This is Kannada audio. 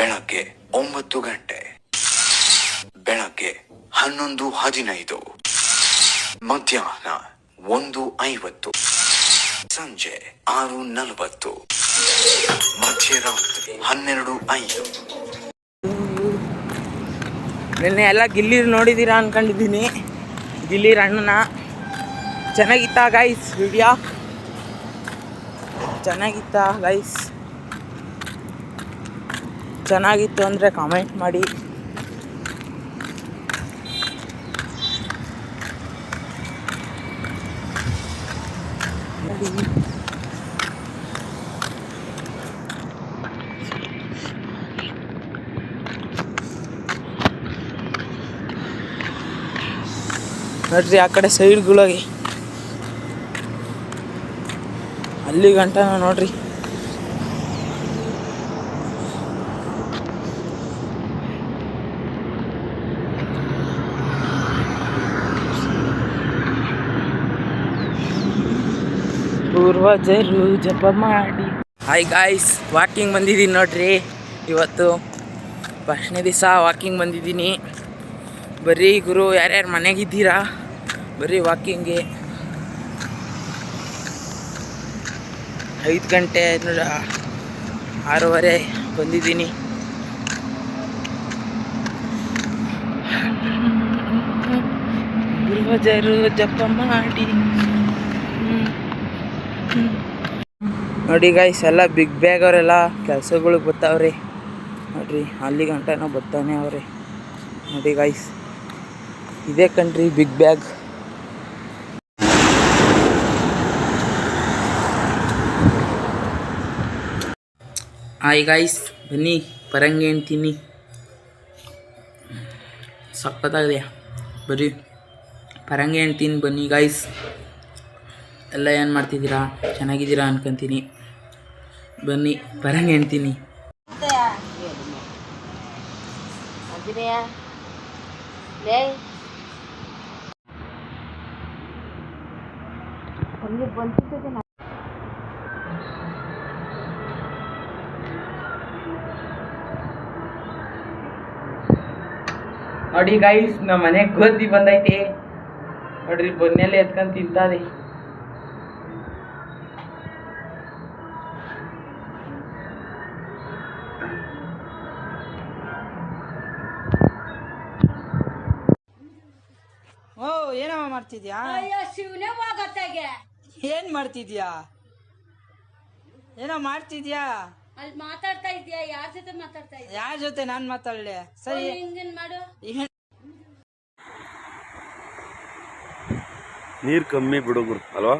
ಬೆಳಗ್ಗೆ 9 ಗಂಟೆ, ಬೆಳಗ್ಗೆ 11:15, ಮಧ್ಯಾಹ್ನ 1:50, ಸಂಜೆ 6:40, ಮಧ್ಯರಾತ್ರಿ 12:05. ನಿನ್ನೆ ಎಲ್ಲ ಗಿಲ್ಲಿರ್ ನೋಡಿದ್ದೀರಾ ಅನ್ಕೊಂಡಿದ್ದೀನಿ. ಗಿಲ್ಲಿರ್ ಅಣ್ಣನ ಚೆನ್ನಾಗಿತ್ತ ಗೈಸ್ ವಿಡಿಯೋ? ಚೆನ್ನಾಗಿತ್ತ ಗೈಸ್? ಚೆನ್ನಾಗಿತ್ತು ಅಂದರೆ ಕಾಮೆಂಟ್ ಮಾಡಿ. ನೋಡ್ರಿ ಆ ಕಡೆ ಸೈಡ್ಗಳೋಗಿ ಅಲ್ಲಿ ಗಂಟ ನೋಡ್ರಿ. ಪೂರ್ವಜರು ಜಪ ಮಾಡಿ. ಹಾಯ್ ಗಾಯ್ಸ್, ವಾಕಿಂಗ್ ಬಂದಿದ್ದೀನಿ ನೋಡ್ರಿ. ಇವತ್ತು ಫಸ್ಟ್ನೇ ದಿವಸ ವಾಕಿಂಗ್ ಬಂದಿದ್ದೀನಿ. ಬರ್ರಿ ಗುರು, ಯಾರ್ಯಾರು ಮನೆಗಿದ್ದೀರಾ ಬರ್ರಿ ವಾಕಿಂಗ್ಗೆ. 5 ಗಂಟೆ 6:30 ಬಂದಿದ್ದೀನಿ. ಪೂರ್ವಜರು ಜಪ ಮಾಡಿ. ನೋಡಿ ಗೈಸ್, ಎಲ್ಲ ಬಿಗ್ ಬ್ಯಾಗ್ ಅವರೆಲ್ಲ ಕೆಲಸಗಳಿಗೆ ಬರ್ತಾವ್ರಿ ನೋಡ್ರಿ. ಅಲ್ಲಿ ಗಂಟನೂ ಬರ್ತಾನೆ ಅವ್ರೆ ನೋಡಿ ಗೈಸ್. ಇದೇ ಕಣ್ರಿ ಬಿಗ್ ಬ್ಯಾಗ್. ಹಾಯ್ ಗೈಸ್, ಬನ್ನಿ ಪರಂಗಿ ಅಂತೀನಿ. ಸಕ್ಕತ್ತಾಗಿದೆ, ಬರ್ರಿ ಪರಂಗಿ ಅಂತೀನಿ ಬನ್ನಿ ಗೈಸ್. ಎಲ್ಲ ಏನು ಮಾಡ್ತಿದ್ದೀರಾ? ಚೆನ್ನಾಗಿದ್ದೀರಾ ಅನ್ಕೊಂತೀನಿ. ಬನ್ನಿ ಪರಂಗಿ ಅಂತೀನಿ. ನೋಡಿ ಗೈಸ್, ನಮ್ಮ ಮನೆಗೆ ಗೋಧಿ ಬಂದೈತೆ ನೋಡ್ರಿ. ಬನ್ನೆಲ್ಲ ಎತ್ಕೊಂಡು ತಿಂತಾದೆ. ಓ, ಏನಮ್ಮ ಮಾಡ್ತಿದ್ಯಾ? ಏನ್ ಮಾಡ್ತಿದ್ಯಾ? ಏನೋ ಮಾಡ್ತಿದ್ಯಾ? ಅಲ್ಲಿ ಮಾತಾಡ್ತಾ ಇದ್ಯಾ? ಯಾರ ಜೊತೆ ಮಾತಾಡ್ತಾ ಇದ್ಯಾ? ಯಾರ ಜೊತೆ ನಾನ್ ಮಾತಾಡ್ಲೆ? ಸರಿ ಹಿಂಗೇನ್ ಮಾಡು. ನೀರ್ ಕಮ್ಮಿ ಬಿಡು ಗುರು ಅಲ್ವಾ?